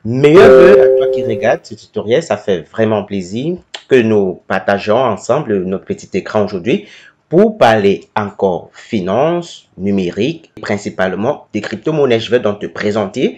Meilleurs vœux à toi qui regardes ce tutoriel, ça fait vraiment plaisir que nous partageons ensemble notre petit écran aujourd'hui pour parler encore finance, numérique, principalement des crypto-monnaies. Je vais donc te présenter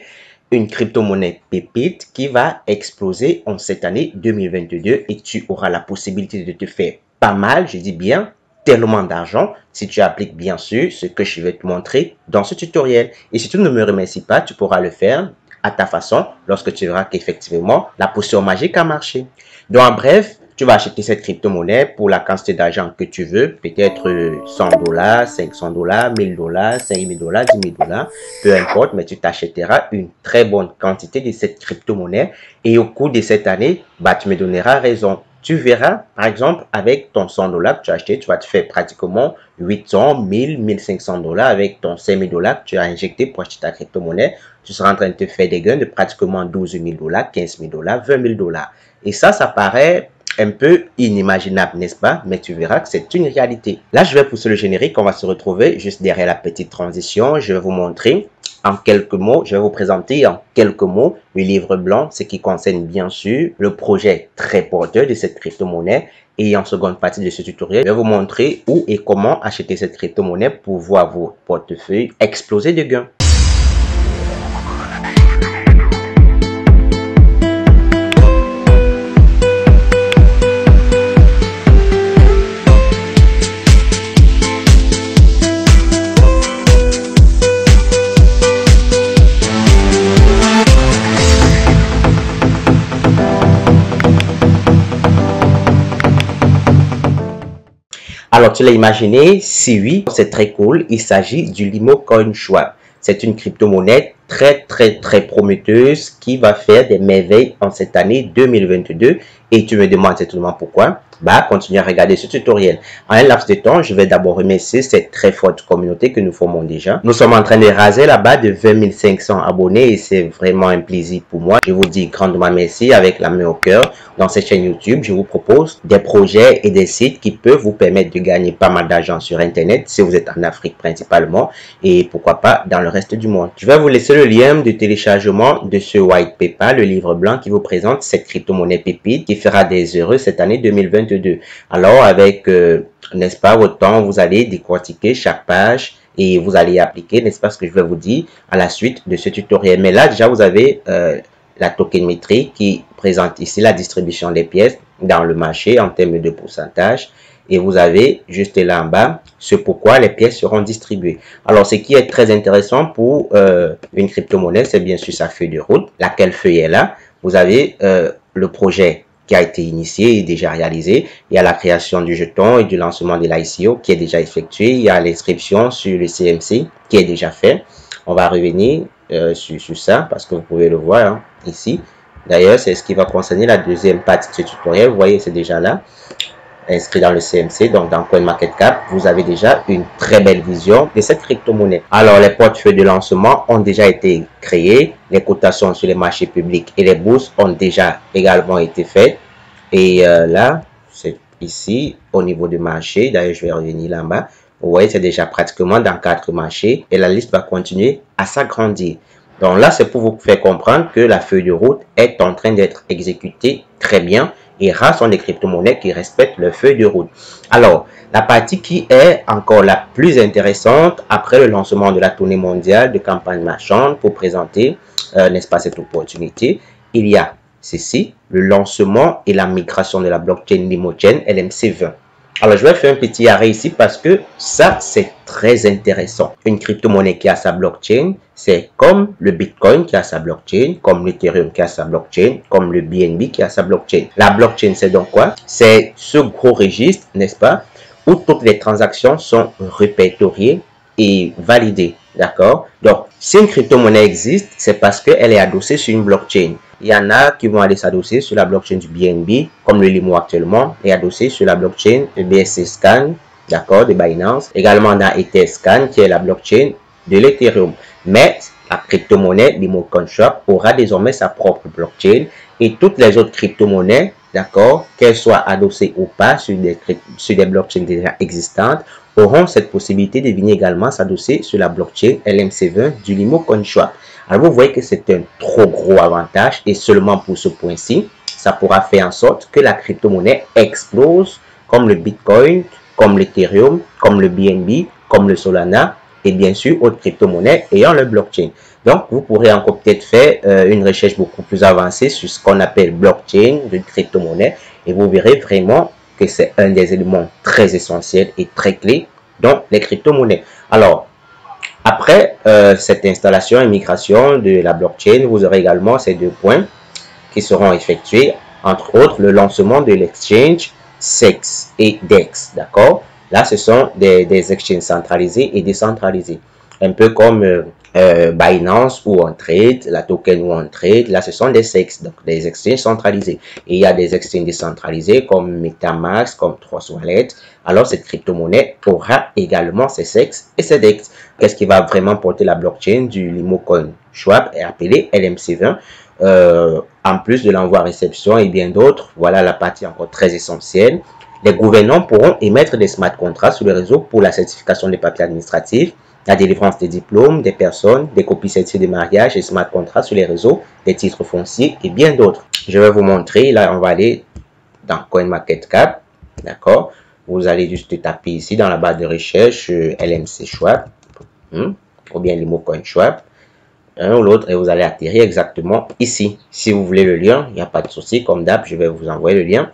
une crypto-monnaie pépite qui va exploser en cette année 2022 et tu auras la possibilité de te faire pas mal, je dis bien, tellement d'argent si tu appliques bien sûr ce que je vais te montrer dans ce tutoriel. Et si tu ne me remercies pas, tu pourras le faire à ta façon lorsque tu verras qu'effectivement la potion magique a marché. Donc en bref, tu vas acheter cette crypto-monnaie pour la quantité d'argent que tu veux, peut-être 100 $, 500 $, 1000 $, 5000 $, 10 000 $, peu importe, mais tu t'achèteras une très bonne quantité de cette crypto-monnaie et au cours de cette année, bah, tu me donneras raison. Tu verras, par exemple, avec ton 100 $ que tu as acheté, tu vas te faire pratiquement 800, 1000, 1500 $ avec ton 5000 $ que tu as injecté pour acheter ta crypto-monnaie. Tu seras en train de te faire des gains de pratiquement 12 000 $, 15 000 $, 20 000 $. Et ça paraît un peu inimaginable, n'est-ce pas? Mais tu verras que c'est une réalité. Là, je vais pousser le générique. On va se retrouver juste derrière la petite transition. Je vais vous montrer en quelques mots, je vais vous présenter en quelques mots le livre blanc, ce qui concerne bien sûr le projet très porteur de cette crypto-monnaie. Et en seconde partie de ce tutoriel, je vais vous montrer où et comment acheter cette crypto-monnaie pour voir vos portefeuilles exploser de gains. Alors, tu l'as imaginé? Si oui, c'est très cool. Il s'agit du Limo Coin Swap. C'est une crypto-monnaie très prometteuse qui va faire des merveilles en cette année 2022. Et tu me demandes certainement pourquoi? Bah, continue à regarder ce tutoriel. En un laps de temps, je vais d'abord remercier cette très forte communauté que nous formons déjà. Nous sommes en train de raser là-bas de 20 500 abonnés et c'est vraiment un plaisir pour moi. Je vous dis grandement merci avec la main au cœur. Dans cette chaîne YouTube, je vous propose des projets et des sites qui peuvent vous permettre de gagner pas mal d'argent sur Internet si vous êtes en Afrique principalement et pourquoi pas dans le reste du monde. Je vais vous laisser le lien de téléchargement de ce white paper, le livre blanc qui vous présente cette crypto-monnaie pépite qui fera des heureux cette année 2022. Alors avec, n'est-ce pas, votre temps, vous allez décortiquer chaque page et vous allez appliquer, n'est-ce pas, ce que je vais vous dire à la suite de ce tutoriel. Mais là, déjà, vous avez la tokenmétrie qui présente ici la distribution des pièces dans le marché en termes de pourcentage. Et vous avez juste là en bas ce pourquoi les pièces seront distribuées. Alors, ce qui est très intéressant pour une crypto-monnaie, c'est bien sûr sa feuille de route, laquelle feuille est là. Vous avez le projet qui a été initié et déjà réalisé. Il y a la création du jeton et du lancement de l'ICO qui est déjà effectué. Il y a l'inscription sur le CMC qui est déjà fait. On va revenir sur ça parce que vous pouvez le voir hein, ici. D'ailleurs, c'est ce qui va concerner la deuxième partie de ce tutoriel. Vous voyez, c'est déjà là, inscrit dans le CMC, donc dans CoinMarketCap, vous avez déjà une très belle vision de cette crypto-monnaie. Alors, les portefeuilles de lancement ont déjà été créés, les cotations sur les marchés publics et les bourses ont déjà également été faites. Et là, c'est ici, au niveau du marché, d'ailleurs, je vais revenir là-bas. Vous voyez, c'est déjà pratiquement dans 4 marchés et la liste va continuer à s'agrandir. Donc là, c'est pour vous faire comprendre que la feuille de route est en train d'être exécutée très bien. Et rares sont les crypto-monnaies qui respectent leur feuille de route. Alors, la partie qui est encore la plus intéressante après le lancement de la tournée mondiale de campagne marchande pour présenter, n'est-ce pas, cette opportunité, il y a ceci, le lancement et la migration de la blockchain Limochain LMC20. Alors, je vais faire un petit arrêt ici parce que ça, c'est très intéressant. Une crypto-monnaie qui a sa blockchain, c'est comme le Bitcoin qui a sa blockchain, comme l'Ethereum qui a sa blockchain, comme le BNB qui a sa blockchain. La blockchain, c'est donc quoi? C'est ce gros registre, n'est-ce pas, où toutes les transactions sont répertoriées et validées. D'accord? Donc, si une crypto-monnaie existe, c'est parce qu'elle est adossée sur une blockchain. Il y en a qui vont aller s'adosser sur la blockchain du BNB, comme le Limo actuellement, et adossé sur la blockchain de BSC Scan, d'accord, de Binance. Également, on a Etherscan, qui est la blockchain de l'Ethereum. Mais la crypto-monnaie Limo Coin Swap aura désormais sa propre blockchain et toutes les autres crypto-monnaies, d'accord, qu'elles soient adossées ou pas sur des blockchains déjà existantes, auront cette possibilité de venir également s'adosser sur la blockchain LMC20 du Limo Coin Swap. Alors, vous voyez que c'est un trop gros avantage et seulement pour ce point-ci, ça pourra faire en sorte que la crypto-monnaie explose comme le Bitcoin, comme l'Ethereum, comme le BNB, comme le Solana et bien sûr autres crypto-monnaies ayant le blockchain. Donc, vous pourrez encore peut-être faire une recherche beaucoup plus avancée sur ce qu'on appelle blockchain de crypto-monnaie et vous verrez vraiment que c'est un des éléments très essentiels et très clés dans les crypto-monnaies. Alors, après cette installation et migration de la blockchain, vous aurez également ces deux points qui seront effectués, entre autres le lancement de l'exchange SEX et DEX, d'accord? Là, ce sont des exchanges centralisés et décentralisés, un peu comme Binance ou OnTrade, la token ou OnTrade. Là, ce sont des SEX, donc des exchanges centralisés. Et il y a des exchanges décentralisés comme MetaMask, comme Trust Wallet. Alors, cette crypto-monnaie aura également ses SEX et ses DEX. Qu'est-ce qui va vraiment porter la blockchain du Limo CoinSwap est appelé LMC20. En plus de l'envoi-réception et bien d'autres, voilà la partie encore très essentielle. Les gouvernants pourront émettre des smart contracts sur le réseau pour la certification des papiers administratifs, la délivrance des diplômes, des personnes, des copies certifiées de mariage et smart contracts sur les réseaux, des titres fonciers et bien d'autres. Je vais vous montrer, là on va aller dans CoinMarketCap, d'accord? Vous allez juste taper ici dans la barre de recherche LMC Swap, ou bien Limo CoinSwap. Un ou l'autre et vous allez atterrir exactement ici. Si vous voulez le lien, il n'y a pas de souci. Comme d'hab, je vais vous envoyer le lien.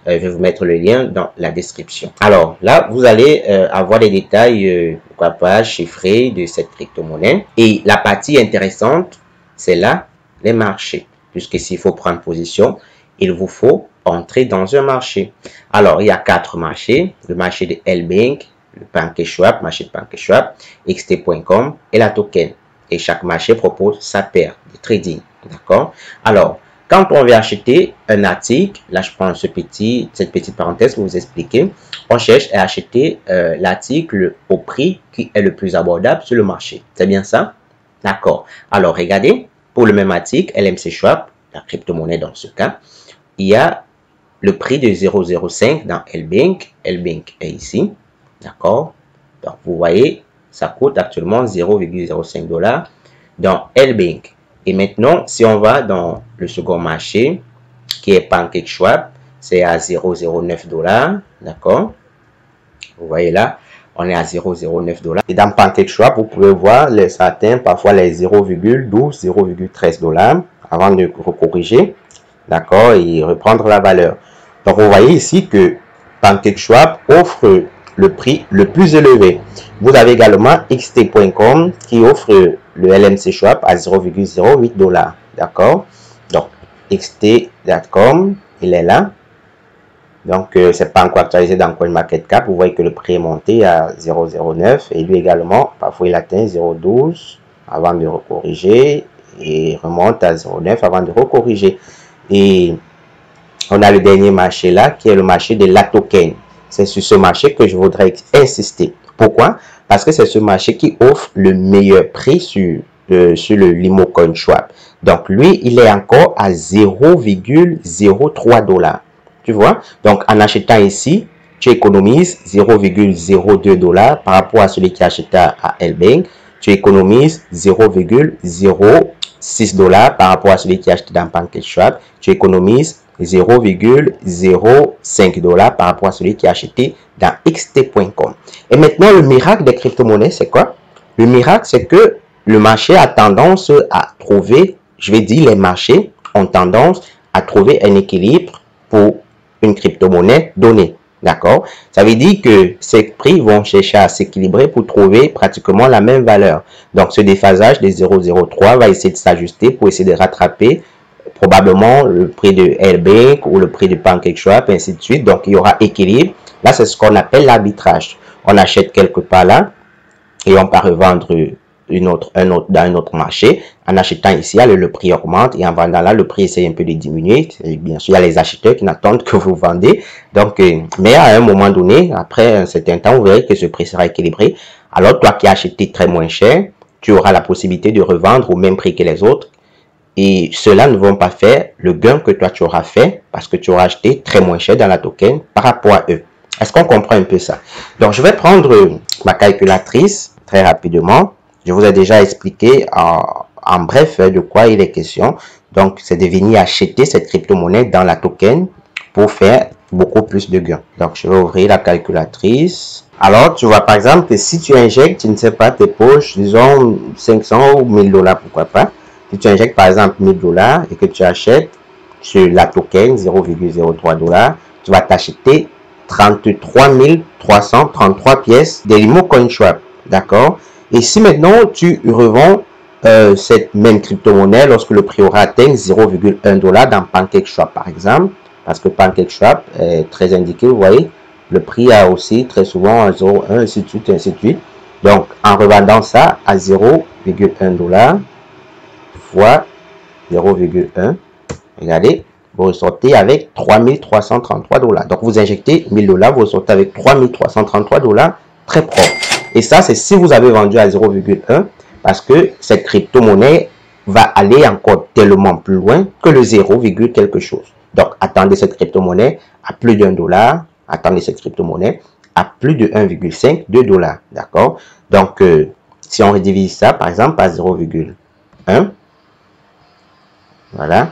Je vais vous mettre le lien dans la description. Alors là, vous allez avoir les détails, pourquoi pas, chiffrés de cette crypto-monnaie. Et la partie intéressante, c'est là, les marchés. Puisque s'il faut prendre position, il vous faut entrer dans un marché. Alors, il y a 4 marchés. Le marché de LBank, le PancakeSwap, marché de PancakeSwap, XT.com et la token. Et chaque marché propose sa paire de trading. D'accord? Alors, quand on veut acheter un article, là je prends cette petite parenthèse pour vous expliquer, on cherche à acheter l'article au prix qui est le plus abordable sur le marché. C'est bien ça? D'accord. Alors, regardez, pour le même article, LMC Swap, la crypto-monnaie dans ce cas, il y a le prix de 0,05 dans LBank. LBank est ici. D'accord? Donc, vous voyez, ça coûte actuellement 0,05 $ dans LBank. Et maintenant, si on va dans le second marché, qui est PancakeSwap, c'est à 0,09 $. D'accord? Vous voyez là, on est à 0,09 $. Et dans PancakeSwap, vous pouvez voir, ça atteint parfois les 0,12, 0,13 $ avant de corriger. D'accord? Et reprendre la valeur. Donc, vous voyez ici que PancakeSwap offre le prix le plus élevé. Vous avez également XT.com qui offre le LMC Swap à 0,08 $. D'accord? Donc, XT.com, il est là. Donc, c'est pas encore actualisé dans CoinMarketCap. Vous voyez que le prix est monté à 0,09 et lui également, parfois il atteint 0,12 avant de recorriger et remonte à 0,9 avant de recorriger. Et on a le dernier marché là qui est le marché de la token. C'est sur ce marché que je voudrais insister. Pourquoi? Parce que c'est ce marché qui offre le meilleur prix sur le Limo CoinSwap. Donc, lui, il est encore à 0,03 $. Tu vois? Donc, en achetant ici, tu économises 0,02 $ par rapport à celui qui acheta à LBank. Tu économises 0,06 $ par rapport à celui qui achète dans PancakeSwap. Tu économises 0,05 $ par rapport à celui qui a acheté dans XT.com. Et maintenant, le miracle des crypto-monnaies, c'est quoi? Le miracle, c'est que le marché a tendance à trouver, je vais dire, les marchés ont tendance à trouver un équilibre pour une crypto-monnaie donnée. D'accord? Ça veut dire que ces prix vont chercher à s'équilibrer pour trouver pratiquement la même valeur. Donc, ce déphasage de 0,03 va essayer de s'ajuster pour essayer de rattraper probablement le prix de LBank ou le prix de PancakeSwap, ainsi de suite. Donc, il y aura équilibre. Là, c'est ce qu'on appelle l'arbitrage. On achète quelque part là et on part revendre dans un autre marché. En achetant ici, le prix augmente et en vendant là, le prix essaie un peu de diminuer. Et bien sûr, il y a les acheteurs qui n'attendent que vous vendez. Donc, mais à un moment donné, après un certain temps, vous verrez que ce prix sera équilibré. Alors, toi qui as acheté très moins cher, tu auras la possibilité de revendre au même prix que les autres. Et ceux-là ne vont pas faire le gain que toi tu auras fait parce que tu auras acheté très moins cher dans la token par rapport à eux. Est-ce qu'on comprend un peu ça? Donc, je vais prendre ma calculatrice très rapidement. Je vous ai déjà expliqué en en bref, de quoi il est question? Donc, c'est de venir acheter cette crypto-monnaie dans la token pour faire beaucoup plus de gains. Donc, je vais ouvrir la calculatrice. Alors, tu vois par exemple que si tu injectes, je ne sais pas, tes poches, disons 500 ou 1000 dollars, pourquoi pas. Si tu injectes par exemple 1000 dollars et que tu achètes sur la token 0,03 dollars, tu vas t'acheter 33 333 pièces de Limo CoinSwap. D'accord? Et si maintenant tu revends cette même crypto-monnaie lorsque le prix aura atteint 0,1 dollar dans PancakeSwap par exemple, parce que PancakeSwap est très indiqué, vous voyez, le prix a aussi très souvent à 0,1, ainsi de suite, ainsi de suite. Donc, en revendant ça à 0,1 dollar fois 0,1, regardez, vous ressortez avec 3333 dollars. Donc, vous injectez 1000 dollars, vous ressortez avec 3333 dollars très propre. Et ça, c'est si vous avez vendu à 0,1, parce que cette crypto-monnaie va aller encore tellement plus loin que le 0, quelque chose. Donc, attendez cette crypto-monnaie à plus d'1 dollar. Attendez cette crypto-monnaie à plus de 1,5, 2 dollars. D'accord? Donc, si on redivise ça, par exemple, à 0,1, voilà,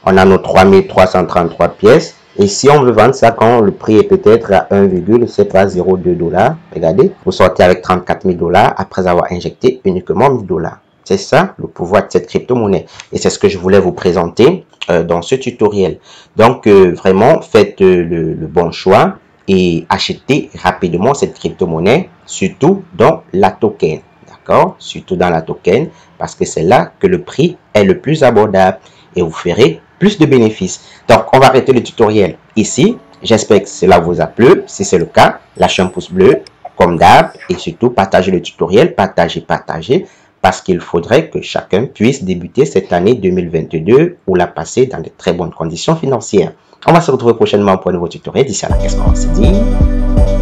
on a nos 3333 pièces. Et si on veut vendre ça quand le prix est peut-être à 1,02 dollars, regardez, vous sortez avec 34 000 dollars après avoir injecté uniquement 1000 dollars. C'est ça le pouvoir de cette crypto-monnaie. Et c'est ce que je voulais vous présenter dans ce tutoriel. Donc, vraiment, faites le bon choix et achetez rapidement cette crypto-monnaie, surtout dans la token. D'accord? Surtout dans la token, parce que c'est là que le prix est le plus abordable et vous ferez plus de bénéfices. Donc, on va arrêter le tutoriel ici. J'espère que cela vous a plu. Si c'est le cas, lâchez un pouce bleu, comme d'hab, et surtout, partagez le tutoriel, partagez, parce qu'il faudrait que chacun puisse débuter cette année 2022 ou la passer dans de très bonnes conditions financières. On va se retrouver prochainement pour un nouveau tutoriel. D'ici là, qu'est-ce qu'on se dit?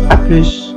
À plus!